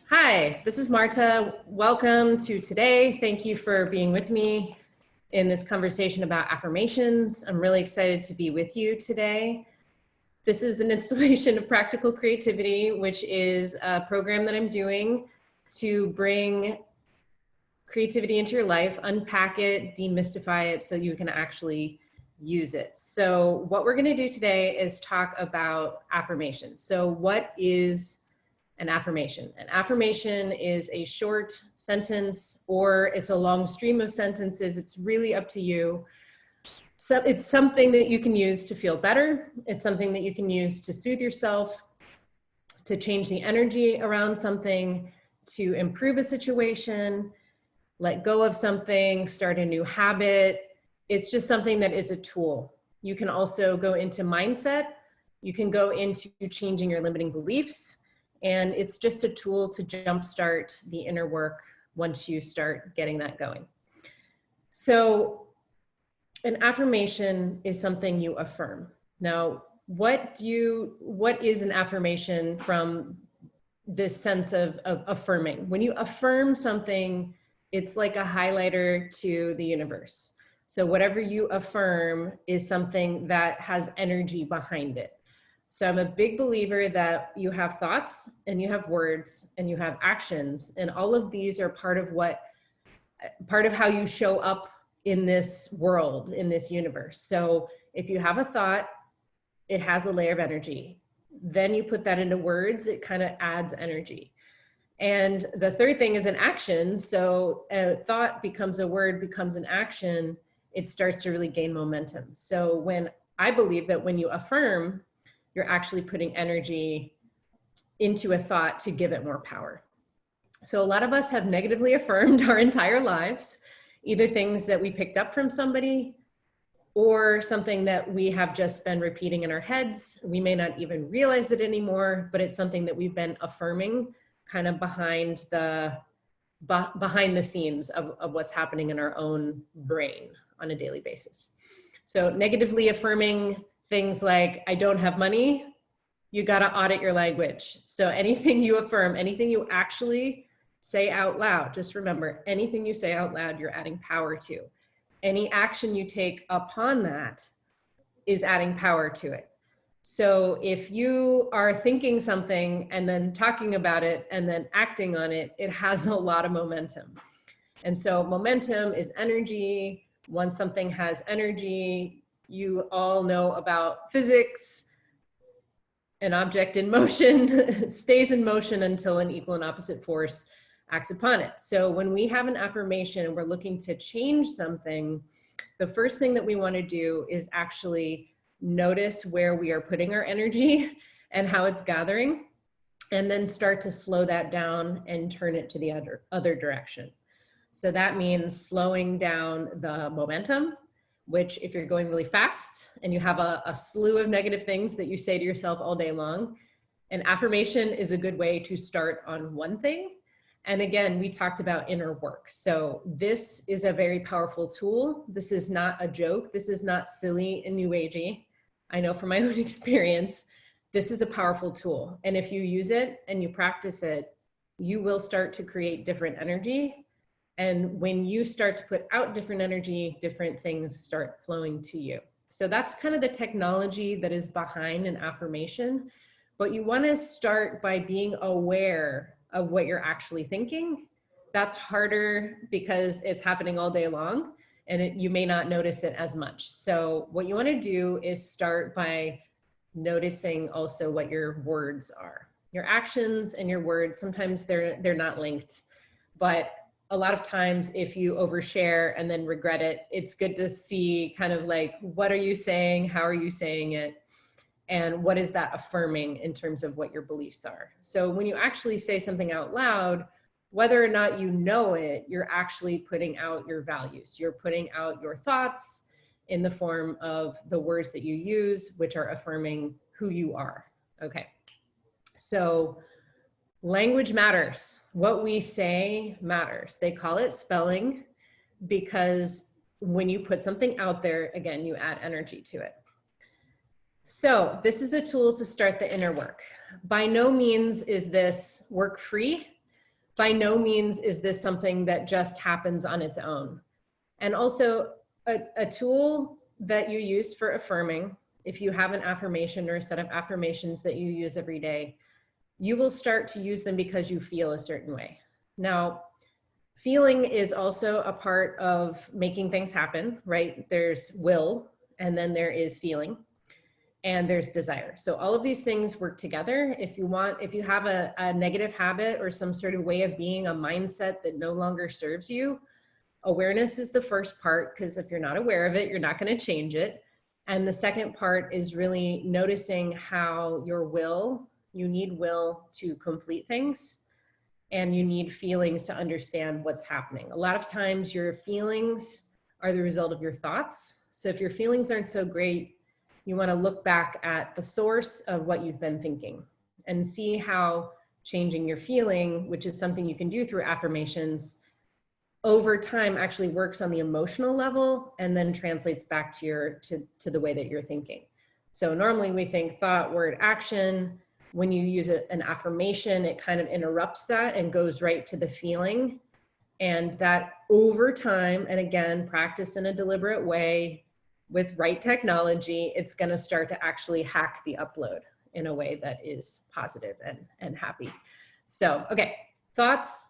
Hi, this is Marta. Welcome to today. Thank you for being with me in this conversation about affirmations. I'm really excited to be with you today. This is an installation of Practical Creativity, which is a program that I'm doing to bring creativity into your life, unpack it, demystify it so you can actually use it. So what we're going to do today is talk about affirmations. So what is an affirmation? An affirmation is a short sentence or it's a long stream of sentences. It's really up to you. So it's something that you can use to feel better. It's something that you can use to soothe yourself, to change the energy around something, to improve a situation, let go of something, start a new habit. It's just something that is a tool. You can also go into mindset. You can go into changing your limiting beliefs. And it's just a tool to jumpstart the inner work once you start getting that going. So an affirmation is something you affirm. Now, what is an affirmation from this sense of affirming? When you affirm something, it's like a highlighter to the universe. So whatever you affirm is something that has energy behind it. So I'm a big believer that you have thoughts and you have words and you have actions, and all of these are part of how you show up in this world, in this universe. So if you have a thought, it has a layer of energy. Then you put that into words, it kind of adds energy. And the third thing is an action. So a thought becomes a word, becomes an action, it starts to really gain momentum. So I believe that when you affirm, you're actually putting energy into a thought to give it more power. So a lot of us have negatively affirmed our entire lives, either things that we picked up from somebody or something that we have just been repeating in our heads. We may not even realize it anymore, but it's something that we've been affirming kind of behind the scenes of what's happening in our own brain on a daily basis. So negatively affirming things like, I don't have money, you got to audit your language. So anything you affirm, anything you actually say out loud, just remember, anything you say out loud, you're adding power to. Any action you take upon that is adding power to it. So if you are thinking something and then talking about it and then acting on it, it has a lot of momentum. And so momentum is energy. Once something has energy, you all know about physics. An object in motion stays in motion until an equal and opposite force acts upon it. So when we have an affirmation and we're looking to change something, the first thing that we want to do is actually notice where we are putting our energy and how it's gathering, and then start to slow that down and turn it to the other direction. So that means slowing down the momentum, which if you're going really fast and you have a slew of negative things that you say to yourself all day long, an affirmation is a good way to start on one thing. And again, we talked about inner work. So this is a very powerful tool. This is not a joke. This is not silly and new agey. I know from my own experience, this is a powerful tool. And if you use it and you practice it, you will start to create different energy. And when you start to put out different energy, different things start flowing to you. So that's kind of the technology that is behind an affirmation. But you want to start by being aware of what you're actually thinking. That's harder because it's happening all day long and you may not notice it as much. So what you want to do is start by noticing also what your words are. Your actions and your words, sometimes they're not linked, but a lot of times if you overshare and then regret it, it's good to see kind of like, what are you saying? How are you saying it? And what is that affirming in terms of what your beliefs are? So when you actually say something out loud, whether or not you know it, you're actually putting out your values. You're putting out your thoughts in the form of the words that you use, which are affirming who you are. Okay. So language matters. What we say matters. They call it spelling because when you put something out there, again, you add energy to it. So this is a tool to start the inner work. By no means is this work free. by no means is this something that just happens on its own. And also a tool that you use for affirming, if you have an affirmation or a set of affirmations that you use every day, you will start to use them because you feel a certain way. Now, feeling is also a part of making things happen, right? There's will, and then there is feeling, and there's desire. So all of these things work together. If you have a negative habit or some sort of way of being, a mindset that no longer serves you, awareness is the first part, because if you're not aware of it, you're not going to change it. And the second part is really noticing how you need will to complete things, and you need feelings to understand what's happening. A lot of times your feelings are the result of your thoughts. So if your feelings aren't so great, you want to look back at the source of what you've been thinking and see how changing your feeling, which is something you can do through affirmations, over time actually works on the emotional level and then translates back to the way that you're thinking. So normally we think thought, word, action. When you use an affirmation, it kind of interrupts that and goes right to the feeling. And that over time, and again, practice in a deliberate way with right technology, it's going to start to actually hack the upload in a way that is positive and happy. So, okay, thoughts,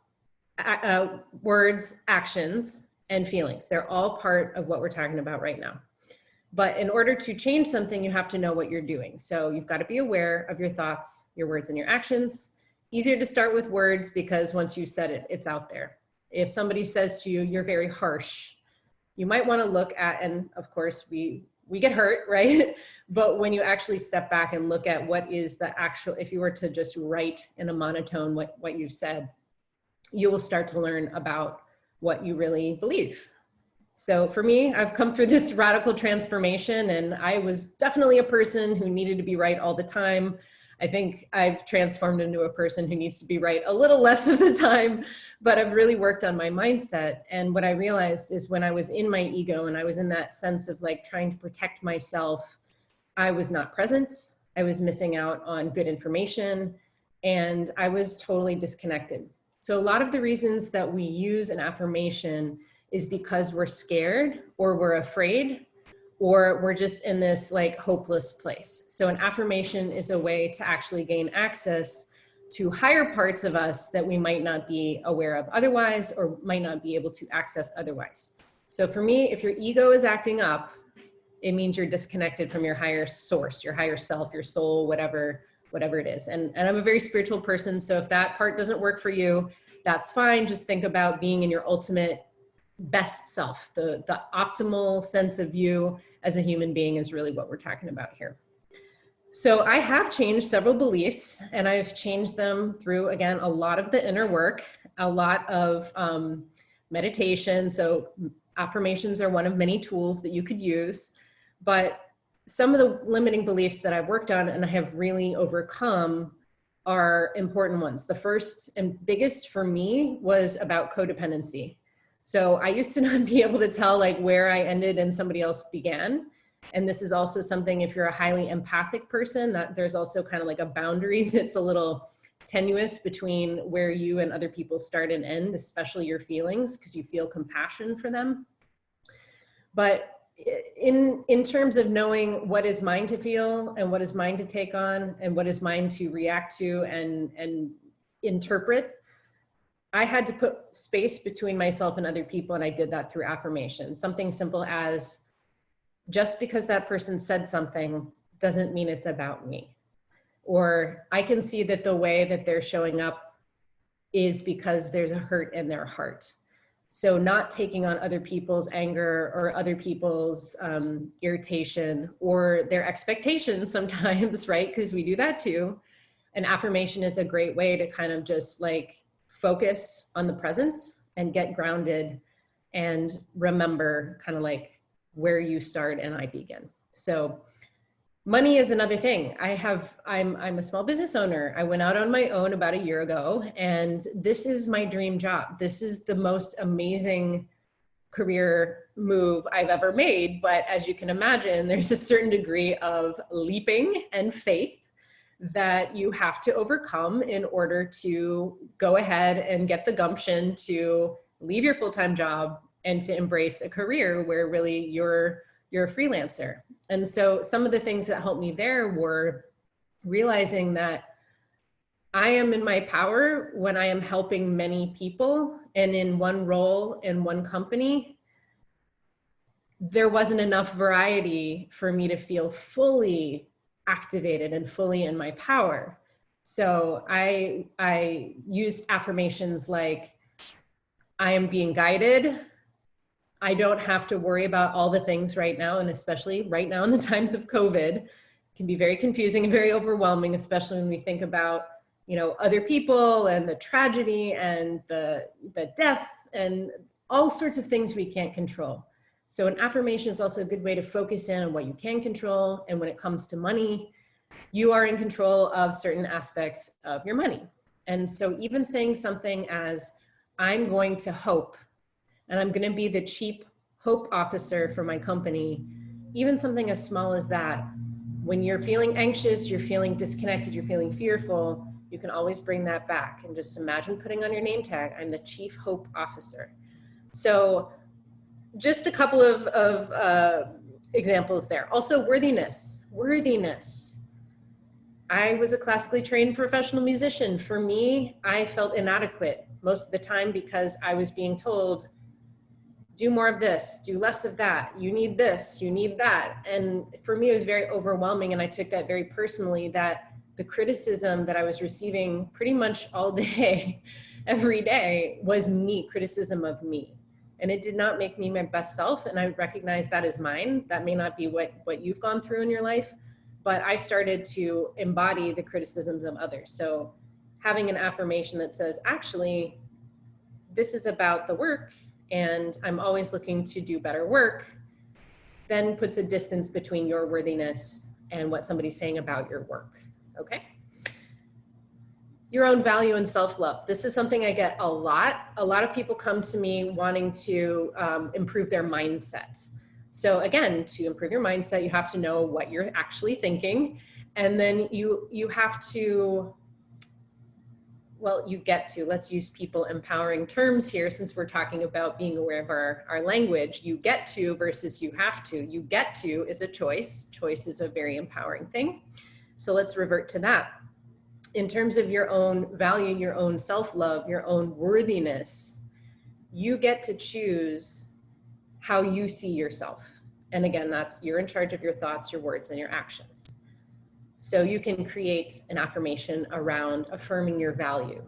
words, actions, and feelings. They're all part of what we're talking about right now. But in order to change something, you have to know what you're doing. So you've got to be aware of your thoughts, your words, and your actions. Easier to start with words because once you said it, it's out there. If somebody says to you, you're very harsh, you might want to look at, and of course we get hurt, right? But when you actually step back and look at what is the actual, if you were to just write in a monotone what you've said, you will start to learn about what you really believe. So for me, I've come through this radical transformation, and I was definitely a person who needed to be right all the time. I think I've transformed into a person who needs to be right a little less of the time, but I've really worked on my mindset. And what I realized is when I was in my ego and I was in that sense of like trying to protect myself, I was not present. I was missing out on good information, and I was totally disconnected. So a lot of the reasons that we use an affirmation is because we're scared or we're afraid, or we're just in this like hopeless place. So an affirmation is a way to actually gain access to higher parts of us that we might not be aware of otherwise, or might not be able to access otherwise. So for me, if your ego is acting up, it means you're disconnected from your higher source, your higher self, your soul, whatever it is. And I'm a very spiritual person. So if that part doesn't work for you, that's fine. Just think about being in your ultimate best self. The optimal sense of you as a human being is really what we're talking about here. So I have changed several beliefs, and I've changed them through, again, a lot of the inner work, a lot of meditation. So affirmations are one of many tools that you could use, but some of the limiting beliefs that I've worked on and I have really overcome are important ones. The first and biggest for me was about codependency. So I used to not be able to tell like where I ended and somebody else began. And this is also something, if you're a highly empathic person, that there's also kind of like a boundary that's a little tenuous between where you and other people start and end, especially your feelings, because you feel compassion for them. But in terms of knowing what is mine to feel and what is mine to take on and what is mine to react to and interpret, I had to put space between myself and other people, and I did that through affirmation. Something simple as, just because that person said something doesn't mean it's about me. Or I can see that the way that they're showing up is because there's a hurt in their heart. So not taking on other people's anger or other people's irritation or their expectations sometimes, right? Because we do that too. An affirmation is a great way to kind of just like focus on the present and get grounded and remember kind of like where you start and I begin. So money is another thing. I'm a small business owner. I went out on my own about a year ago, and this is my dream job. This is the most amazing career move I've ever made. But as you can imagine, there's a certain degree of leaping and faith that you have to overcome in order to go ahead and get the gumption to leave your full-time job and to embrace a career where really you're a freelancer. And so some of the things that helped me there were realizing that I am in my power when I am helping many people, and in one role in one company, there wasn't enough variety for me to feel fully activated and fully in my power. So I used affirmations like, I am being guided. I don't have to worry about all the things right now, and especially right now in the times of COVID, it can be very confusing and very overwhelming, especially when we think about, other people and the tragedy and the death and all sorts of things we can't control. So an affirmation is also a good way to focus in on what you can control. And when it comes to money, you are in control of certain aspects of your money. And so even saying something as, I'm going to hope, and I'm going to be the chief hope officer for my company, even something as small as that, when you're feeling anxious, you're feeling disconnected, you're feeling fearful, you can always bring that back and just imagine putting on your name tag, I'm the chief hope officer. So just a couple of examples there. Also worthiness. I was a classically trained professional musician. For me, I felt inadequate most of the time because I was being told, do more of this, do less of that, you need this, you need that. And for me, it was very overwhelming, and I took that very personally, that the criticism that I was receiving pretty much all day, every day, was me, criticism of me. And it did not make me my best self, and I recognize that is mine. That may not be what you've gone through in your life, but I started to embody the criticisms of others. So having an affirmation that says, actually, this is about the work, and I'm always looking to do better work, then puts a distance between your worthiness and what somebody's saying about your work, okay? Your own value and self-love. This is something I get a lot. A lot of people come to me wanting to improve their mindset. So again, to improve your mindset, you have to know what you're actually thinking. And then you have to, let's use people empowering terms here, since we're talking about being aware of our language. You get to versus you have to. You get to is a choice. Choice is a very empowering thing. So let's revert to that. In terms of your own value, your own self-love, your own worthiness, you get to choose how you see yourself. And again, you're in charge of your thoughts, your words, and your actions. So you can create an affirmation around affirming your value.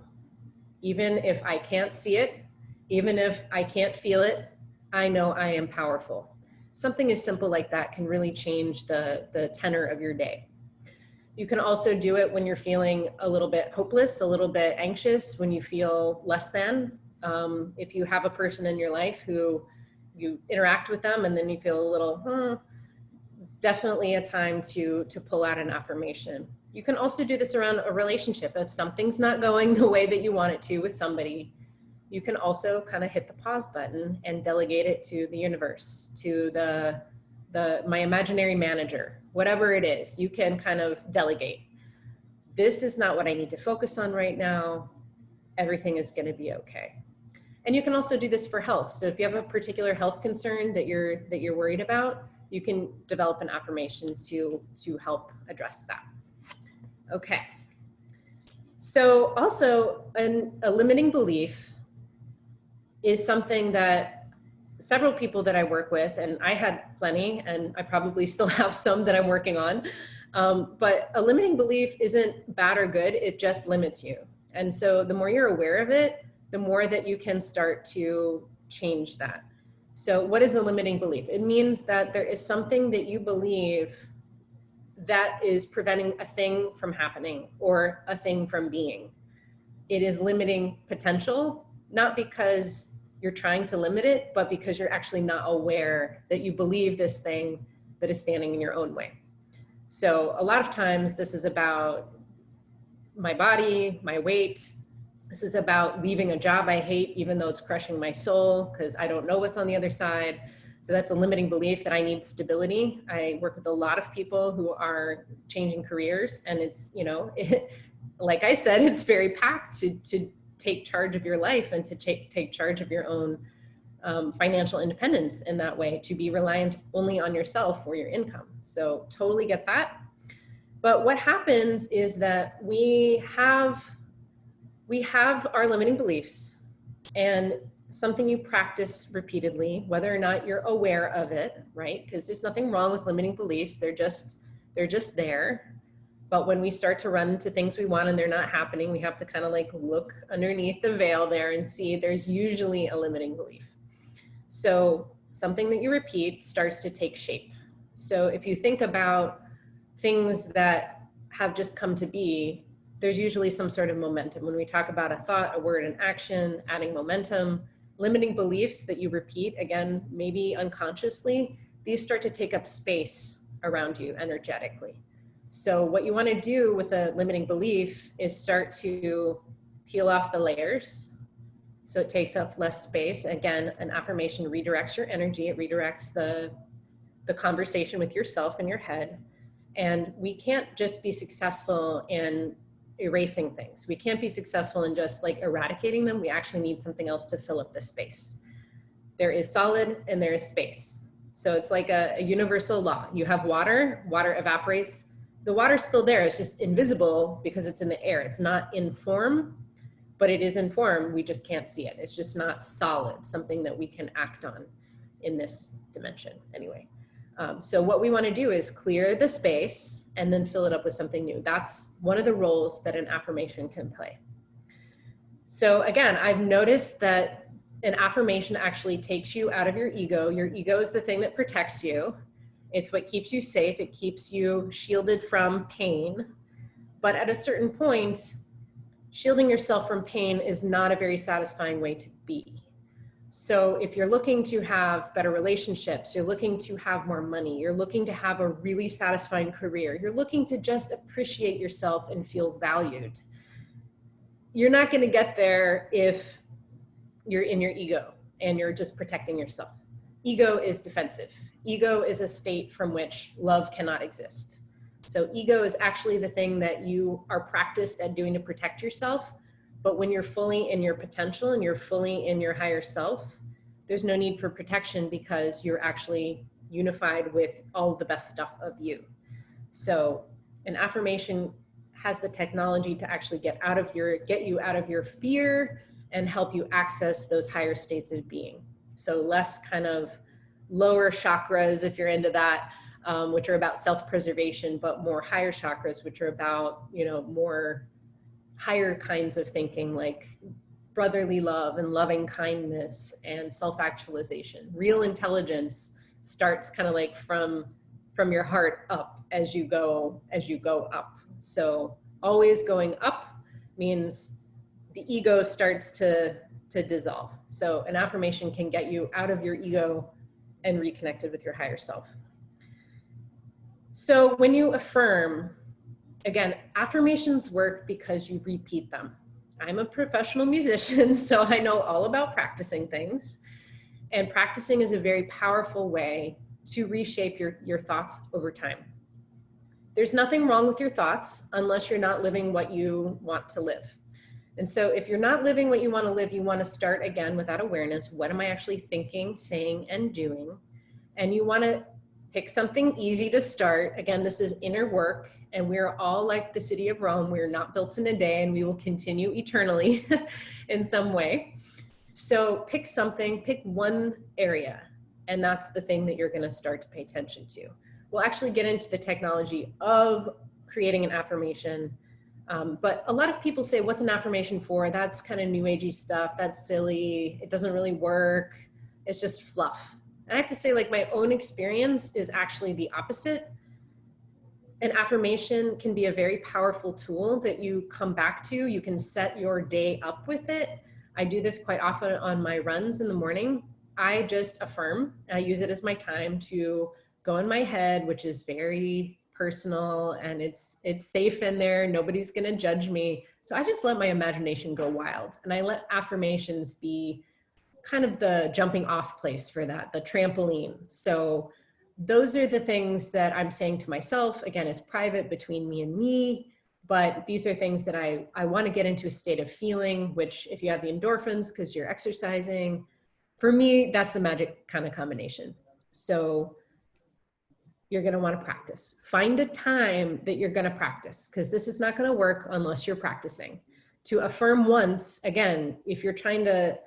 Even if I can't see it, even if I can't feel it, I know I am powerful. Something as simple like that can really change the tenor of your day. You can also do it when you're feeling a little bit hopeless, a little bit anxious, when you feel less than. If you have a person in your life who you interact with them and then you feel a little, definitely a time to pull out an affirmation. You can also do this around a relationship. If something's not going the way that you want it to with somebody, you can also kind of hit the pause button and delegate it to the universe, to my imaginary manager, whatever it is, you can kind of delegate. This is not what I need to focus on right now. Everything is going to be okay. And you can also do this for health. So if you have a particular health concern that you're worried about, you can develop an affirmation to help address that. Okay. So also a limiting belief is something that several people that I work with, and I had plenty, and I probably still have some that I'm working on, but a limiting belief isn't bad or good, it just limits you. And so the more you're aware of it, the more that you can start to change that. So what is a limiting belief? It means that there is something that you believe that is preventing a thing from happening or a thing from being. It is limiting potential, not because you're trying to limit it, but because you're actually not aware that you believe this thing that is standing in your own way. So a lot of times this is about my body, my weight. This is about leaving a job I hate, even though it's crushing my soul, because I don't know what's on the other side. So that's a limiting belief that I need stability. I work with a lot of people who are changing careers, and it's, like I said, it's very packed to take charge of your life and to take charge of your own financial independence in that way, to be reliant only on yourself for your income. So totally get that. But what happens is that we have our limiting beliefs, and something you practice repeatedly, whether or not you're aware of it, right? Because there's nothing wrong with limiting beliefs. They're just there. But when we start to run into things we want and they're not happening, we have to kind of like look underneath the veil there and see there's usually a limiting belief. So something that you repeat starts to take shape. So if you think about things that have just come to be, there's usually some sort of momentum. When we talk about a thought, a word, an action, adding momentum, limiting beliefs that you repeat, again, maybe unconsciously, these start to take up space around you energetically. So what you want to do with a limiting belief is start to peel off the layers, so it takes up less space. Again, an affirmation redirects your energy. It redirects the conversation with yourself in your head. And we can't just be successful in erasing things. We can't be successful in just like eradicating them. We actually need something else to fill up the space. There is solid and there is space. So it's like a universal law. You have water, water evaporates. The water's still there. It's just invisible because it's in the air. It's not in form, but it is in form. We just can't see it. It's just not solid, something that we can act on in this dimension anyway. So what we want to do is clear the space and then fill it up with something new. That's one of the roles that an affirmation can play. So again, I've noticed that an affirmation actually takes you out of your ego. Your ego is the thing that protects you. It's what keeps you safe. It keeps you shielded from pain. But at a certain point, shielding yourself from pain is not a very satisfying way to be. So if you're looking to have better relationships, you're looking to have more money, you're looking to have a really satisfying career, you're looking to just appreciate yourself and feel valued, you're not going to get there if you're in your ego and you're just protecting yourself. Ego is defensive. Ego is a state from which love cannot exist. So ego is actually the thing that you are practiced at doing to protect yourself. But when you're fully in your potential and you're fully in your higher self, there's no need for protection because you're actually unified with all of the best stuff of you. So an affirmation has the technology to actually get you out of your fear and help you access those higher states of being. So less kind of lower chakras, if you're into that, which are about self-preservation, but more higher chakras, which are about, more higher kinds of thinking, like brotherly love and loving kindness and self-actualization. Real intelligence starts kind of like from your heart up as you go up. So always going up means the ego starts to dissolve. So an affirmation can get you out of your ego and reconnected with your higher self. So when you affirm, again, affirmations work because you repeat them. I'm a professional musician, so I know all about practicing things. And practicing is a very powerful way to reshape your thoughts over time. There's nothing wrong with your thoughts unless you're not living what you want to live. And so if you're not living what you want to live, you want to start again with that awareness. What am I actually thinking, saying, and doing? And you want to pick something easy to start. Again, this is inner work, and we're all like the city of Rome. We're not built in a day, and we will continue eternally in some way. So pick one area, and that's the thing that you're going to start to pay attention to. We'll actually get into the technology of creating an affirmation. But a lot of people say, what's an affirmation for? That's kind of new agey stuff. That's silly. It doesn't really work. It's just fluff. And I have to say, like, my own experience is actually the opposite. An affirmation can be a very powerful tool that you come back to. You can set your day up with it. I do this quite often on my runs in the morning. I just affirm. I use it as my time to go in my head, which is very personal, and it's safe in there. Nobody's going to judge me. So I just let my imagination go wild, and I let affirmations be kind of the jumping off place for that, the trampoline. So those are the things that I'm saying to myself. Again, it's private between me and me, but these are things that I want to get into a state of feeling, which if you have the endorphins because you're exercising, for me, that's the magic kind of combination. So you're going to want to practice. Find a time that you're going to practice, because this is not going to work unless you're practicing. To affirm once, again, if you're trying to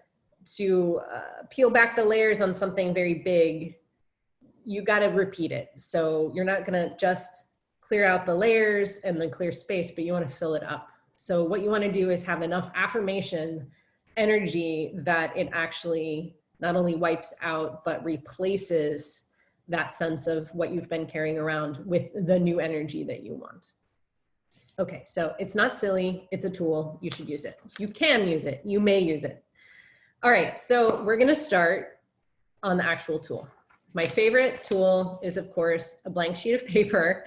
peel back the layers on something very big, you got to repeat it. So you're not going to just clear out the layers and then clear space, but you want to fill it up. So what you want to do is have enough affirmation energy that it actually not only wipes out, but replaces that sense of what you've been carrying around with the new energy that you want. Okay, so it's not silly, it's a tool, you should use it. You can use it, you may use it. All right, so we're gonna start on the actual tool. My favorite tool is, of course, a blank sheet of paper,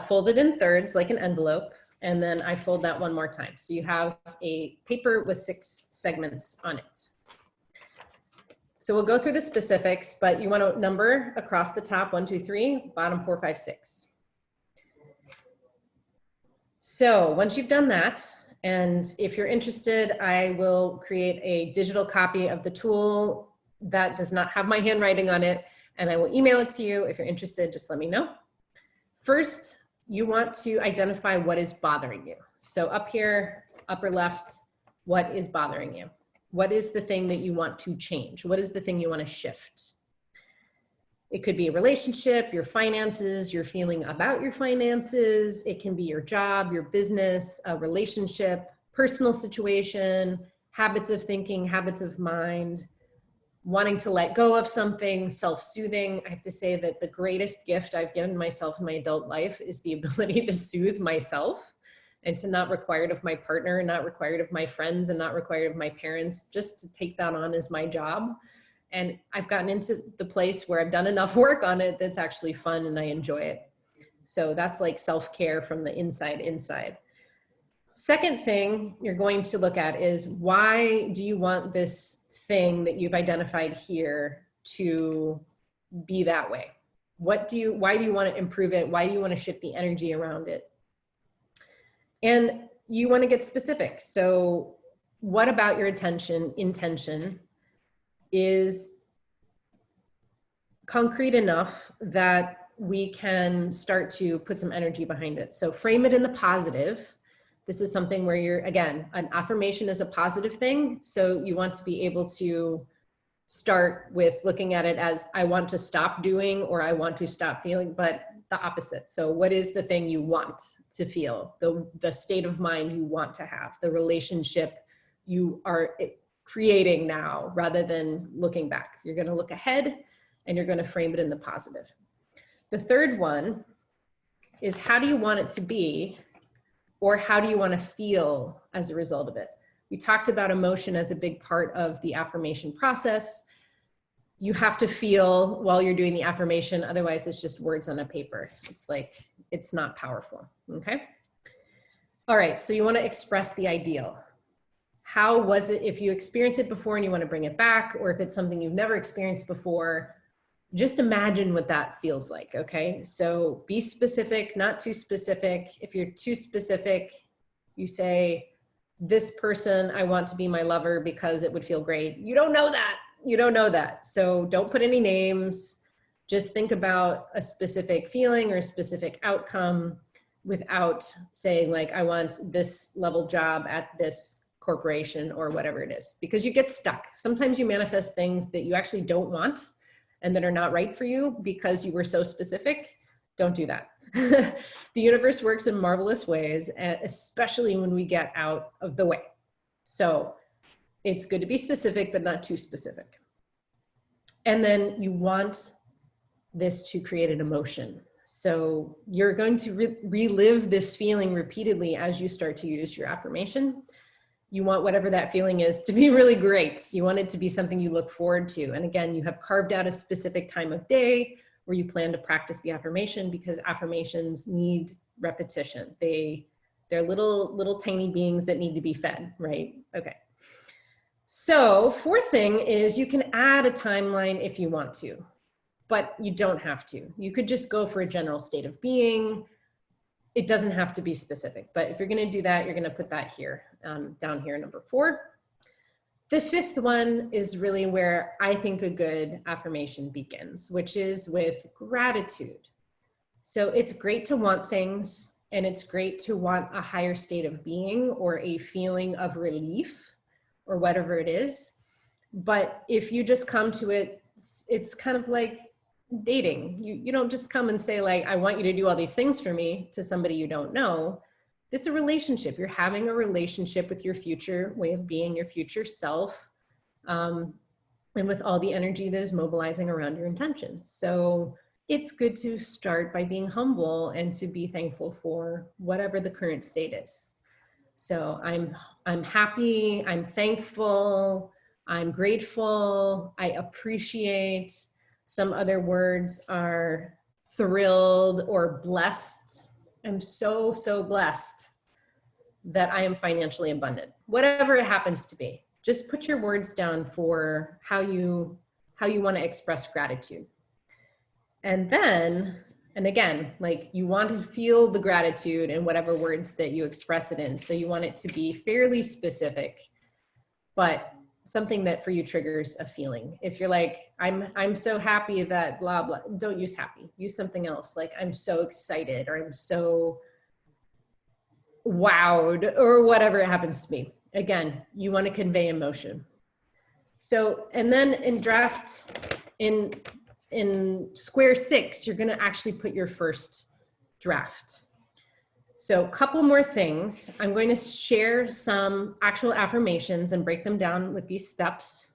folded in thirds like an envelope, and then I fold that one more time. So you have a paper with 6 segments on it. So we'll go through the specifics, but you want to number across the top 1, 2, 3, bottom 4, 5, 6. So once you've done that, and if you're interested, I will create a digital copy of the tool that does not have my handwriting on it, and I will email it to you. If you're interested, just let me know. First, you want to identify what is bothering you. So up here, upper left, what is bothering you? What is the thing that you want to change? What is the thing you want to shift? It could be a relationship, your finances, your feeling about your finances. It can be your job, your business, a relationship, personal situation, habits of thinking, habits of mind, wanting to let go of something, self-soothing. I have to say that the greatest gift I've given myself in my adult life is the ability to soothe myself, and to not require it of my partner, and not require it of my friends, and not require it of my parents, just to take that on as my job. And I've gotten into the place where I've done enough work on it that's actually fun and I enjoy it. So that's like self-care from the inside. Second thing you're going to look at is, why do you want this thing that you've identified here to be that way? Why do you want to improve it? Why do you want to shift the energy around it? And you want to get specific. So what about your intention is concrete enough that we can start to put some energy behind it? So frame it in the positive. This is something where you're, again, an affirmation is a positive thing. So you want to be able to start with looking at it as, I want to stop doing, or I want to stop feeling, but the opposite. So what is the thing you want to feel, the state of mind you want to have, the relationship you are creating now, rather than looking back? You're going to look ahead and you're going to frame it in the positive. The third one is, how do you want it to be, or how do you want to feel as a result of it? We talked about emotion as a big part of the affirmation process. You have to feel while you're doing the affirmation, otherwise it's just words on a paper. It's like, it's not powerful, okay? All right, so you want to express the ideal. How was it, if you experienced it before and you want to bring it back, or if it's something you've never experienced before, just imagine what that feels like, okay? So be specific, not too specific. If you're too specific, you say, this person, I want to be my lover because it would feel great. You don't know that. You don't know that. So don't put any names. Just think about a specific feeling or a specific outcome, without saying like, I want this level job at this corporation or whatever it is, because you get stuck. Sometimes you manifest things that you actually don't want and that are not right for you because you were so specific. Don't do that. The universe works in marvelous ways, especially when we get out of the way. So it's good to be specific, but not too specific. And then you want this to create an emotion. So you're going to relive this feeling repeatedly as you start to use your affirmation. You want whatever that feeling is to be really great. You want it to be something you look forward to. And again, you have carved out a specific time of day where you plan to practice the affirmation, because affirmations need repetition. They're little tiny beings that need to be fed, right? Okay. So fourth thing is you can add a timeline if you want to, but you don't have to. You could just go for a general state of being. It doesn't have to be specific, but if you're going to do that, you're going to put that here, down here, number 4. The fifth one is really where I think a good affirmation begins, which is with gratitude. So it's great to want things, and it's great to want a higher state of being or a feeling of relief or whatever it is. But if you just come to it, it's kind of like dating. You don't just come and say like, I want you to do all these things for me to somebody you don't know. It's a relationship. You're having a relationship with your future way of being, your future self, and with all the energy that is mobilizing around your intentions. So it's good to start by being humble and to be thankful for whatever the current state is. So I'm happy, I'm thankful, I'm grateful, I appreciate. Some other words are thrilled or blessed. I'm so, so blessed that I am financially abundant. Whatever it happens to be, just put your words down for how you want to express gratitude. And then, and again, like you want to feel the gratitude in whatever words that you express it in. So you want it to be fairly specific, but something that for you triggers a feeling. If you're like, I'm so happy that blah, blah, don't use happy, use something else. Like I'm so excited, or I'm so wowed, or whatever it happens to be. Again, you want to convey emotion. So, and then in draft, in square 6, you're going to actually put your first draft. So a couple more things. I'm going to share some actual affirmations and break them down with these steps,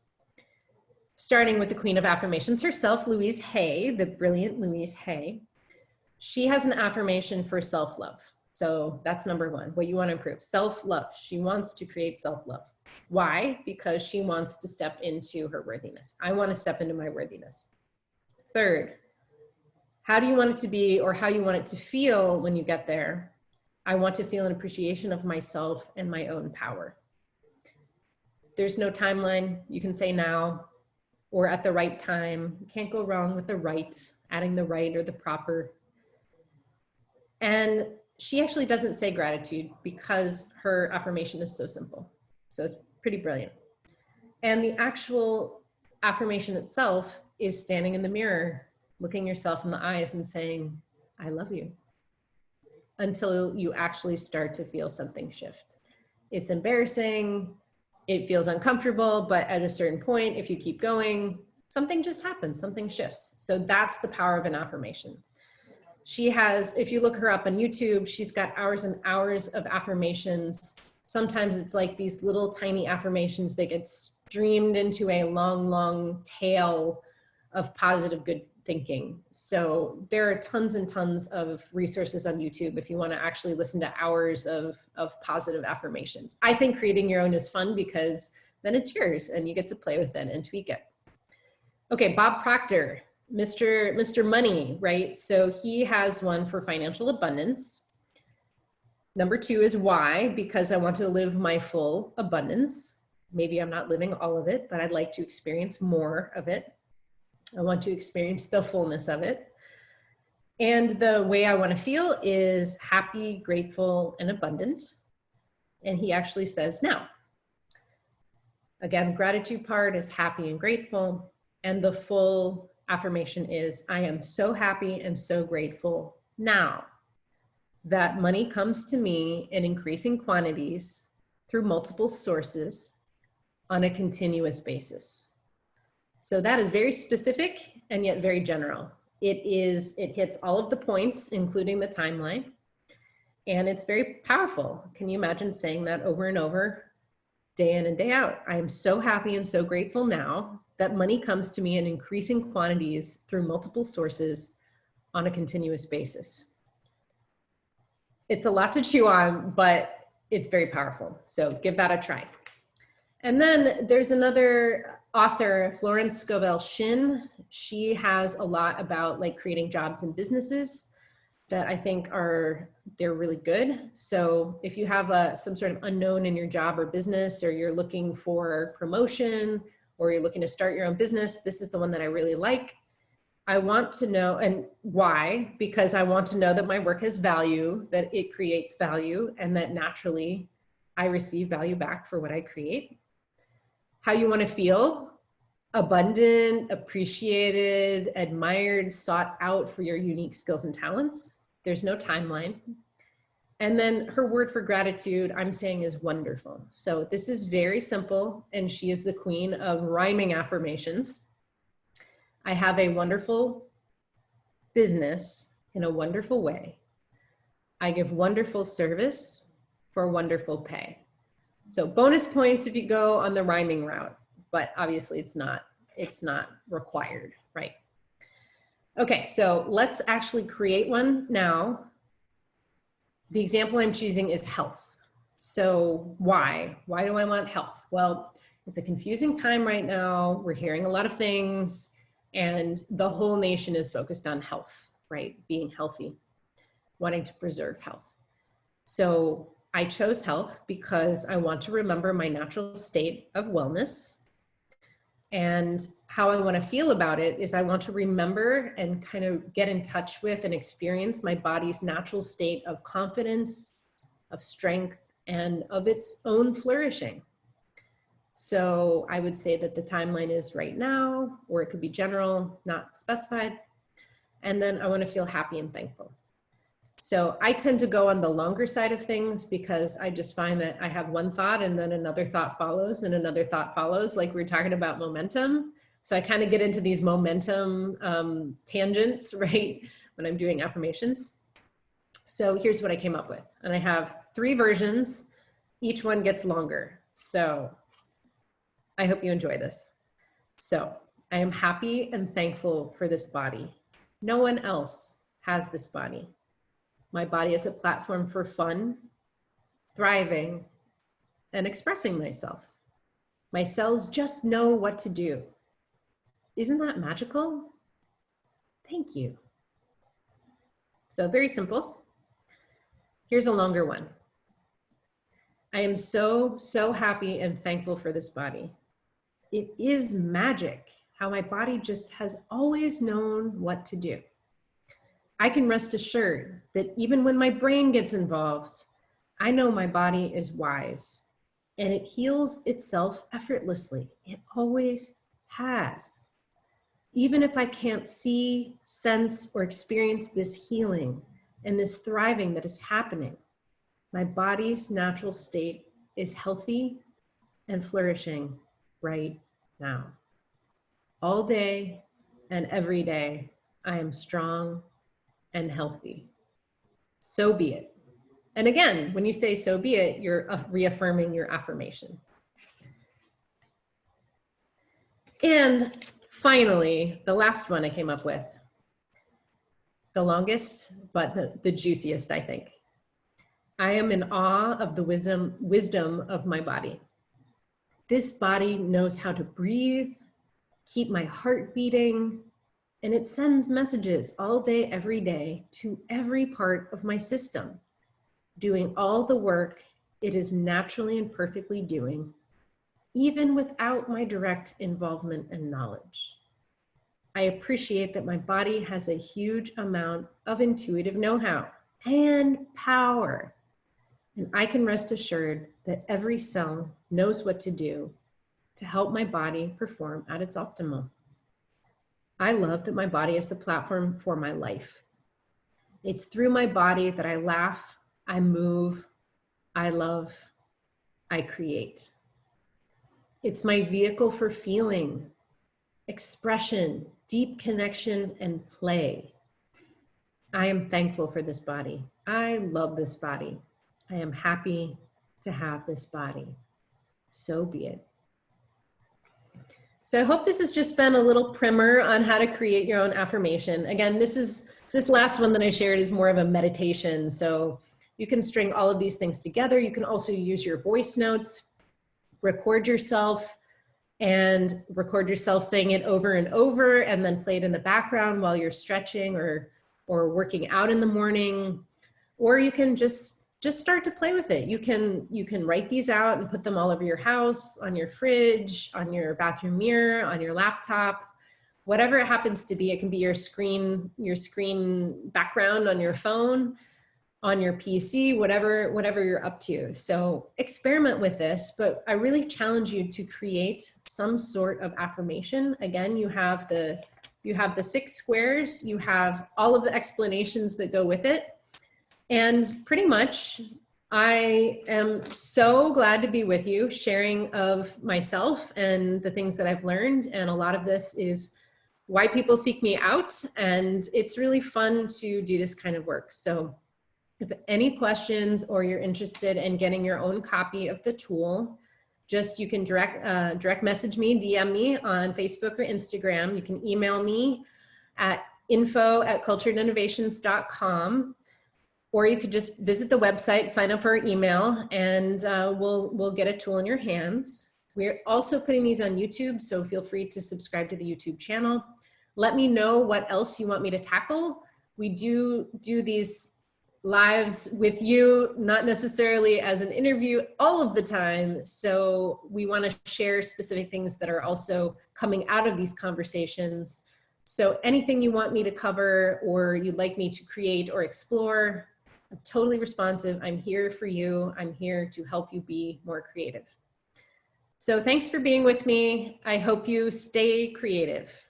starting with the queen of affirmations herself, Louise Hay, the brilliant Louise Hay. She has an affirmation for self-love. So that's number 1, what you want to improve, self-love. She wants to create self-love. Why? Because she wants to step into her worthiness. I want to step into my worthiness. Third, how do you want it to be, or how you want it to feel when you get there? I want to feel an appreciation of myself and my own power. There's no timeline. You can say now or at the right time. You can't go wrong with the right, adding the right or the proper. And she actually doesn't say gratitude because her affirmation is so simple. So it's pretty brilliant. And the actual affirmation itself is standing in the mirror, looking yourself in the eyes and saying, I love you, until you actually start to feel something shift. It's embarrassing, it feels uncomfortable, but at a certain point, if you keep going, something just happens, something shifts. So that's the power of an affirmation. She has, if you look her up on YouTube, she's got hours and hours of affirmations. Sometimes it's like these little tiny affirmations that get streamed into a long, long tail of positive good thinking. So there are tons and tons of resources on YouTube if you want to actually listen to hours of positive affirmations. I think creating your own is fun because then it's yours and you get to play with it and tweak it. Okay, Bob Proctor, Mr. Money, right? So he has one for financial abundance. Number 2 is why, because I want to live my full abundance. Maybe I'm not living all of it, but I'd like to experience more of it. I want to experience the fullness of it. And the way I want to feel is happy, grateful, and abundant. And he actually says now. Again, the gratitude part is happy and grateful. And the full affirmation is, I am so happy and so grateful now that money comes to me in increasing quantities through multiple sources on a continuous basis. So that is very specific and yet very general. It hits all of the points, including the timeline, and it's very powerful. Can you imagine saying that over and over, day in and day out? I am so happy and so grateful now that money comes to me in increasing quantities through multiple sources on a continuous basis. It's a lot to chew on, but it's very powerful. So give that a try. And then there's another author, Florence Scovel Shinn. She has a lot about like creating jobs and businesses. that I think they're really good. So if you have some sort of unknown in your job or business, or you're looking for promotion, or you're looking to start your own business, this is the one that I really like. I want to know, and why? Because I want to know that my work has value, that it creates value, and that naturally I receive value back for what I create. How you want to feel: abundant, appreciated, admired, sought out for your unique skills and talents. There's no timeline. And then her word for gratitude, I'm saying, is wonderful. So this is very simple, and she is the queen of rhyming affirmations. I have a wonderful business in a wonderful way. I give wonderful service for wonderful pay. So bonus points if you go on the rhyming route, but obviously it's not required, right? Okay, so let's actually create one now. The example I'm choosing is health. So why? Why do I want health? Well, it's a confusing time right now. We're hearing a lot of things, and the whole nation is focused on health, right? Being healthy, wanting to preserve health. So I chose health because I want to remember my natural state of wellness. And how I want to feel about it is I want to remember and kind of get in touch with and experience my body's natural state of confidence, of strength, and of its own flourishing. So I would say that the timeline is right now, or it could be general, not specified. And then I want to feel happy and thankful. So I tend to go on the longer side of things because I just find that I have one thought and then another thought follows and another thought follows, like we were talking about momentum. So I kind of get into these momentum tangents, right, when I'm doing affirmations. So here's what I came up with. And I have 3 versions. Each one gets longer. So I hope you enjoy this. So I am happy and thankful for this body. No one else has this body. My body is a platform for fun, thriving, and expressing myself. My cells just know what to do. Isn't that magical? Thank you. So very simple. Here's a longer one. I am so, so happy and thankful for this body. It is magic how my body just has always known what to do. I can rest assured that even when my brain gets involved, I know my body is wise and it heals itself effortlessly. It always has. Even if I can't see, sense, or experience this healing and this thriving that is happening, my body's natural state is healthy and flourishing right now. All day and every day, I am strong and healthy. So be it. And again, when you say so be it, you're reaffirming your affirmation. And finally, the last one I came up with, the longest, but the juiciest, I think. I am in awe of the wisdom of my body. This body knows how to breathe, keep my heart beating, and it sends messages all day, every day to every part of my system, doing all the work it is naturally and perfectly doing, even without my direct involvement and knowledge. I appreciate that my body has a huge amount of intuitive know-how and power, and I can rest assured that every cell knows what to do to help my body perform at its optimal. I love that my body is the platform for my life. It's through my body that I laugh, I move, I love, I create. It's my vehicle for feeling, expression, deep connection, and play. I am thankful for this body. I love this body. I am happy to have this body. So be it. So I hope this has just been a little primer on how to create your own affirmation. Again, this last one that I shared is more of a meditation. So you can string all of these things together. You can also use your voice notes, record yourself saying it over and over, and then play it in the background while you're stretching or or working out in the morning, or you can just start to play with it. You can write these out and put them all over your house, on your fridge, on your bathroom mirror, on your laptop, whatever it happens to be. It can be your screen background on your phone, on your PC, whatever you're up to. So experiment with this, but I really challenge you to create some sort of affirmation. Again, you have the 6 squares, you have all of the explanations that go with it. And pretty much, I am so glad to be with you, sharing of myself and the things that I've learned. And a lot of this is why people seek me out. And it's really fun to do this kind of work. So if any questions or you're interested in getting your own copy of the tool, you can direct message me, DM me on Facebook or Instagram. You can email me at info@culturedinnovations.com. Or you could just visit the website, sign up for our email, and we'll get a tool in your hands. We're also putting these on YouTube, so feel free to subscribe to the YouTube channel. Let me know what else you want me to tackle. We do these lives with you, not necessarily as an interview all of the time. So we want to share specific things that are also coming out of these conversations. So anything you want me to cover or you'd like me to create or explore, I'm totally responsive. I'm here for you. I'm here to help you be more creative. So thanks for being with me. I hope you stay creative.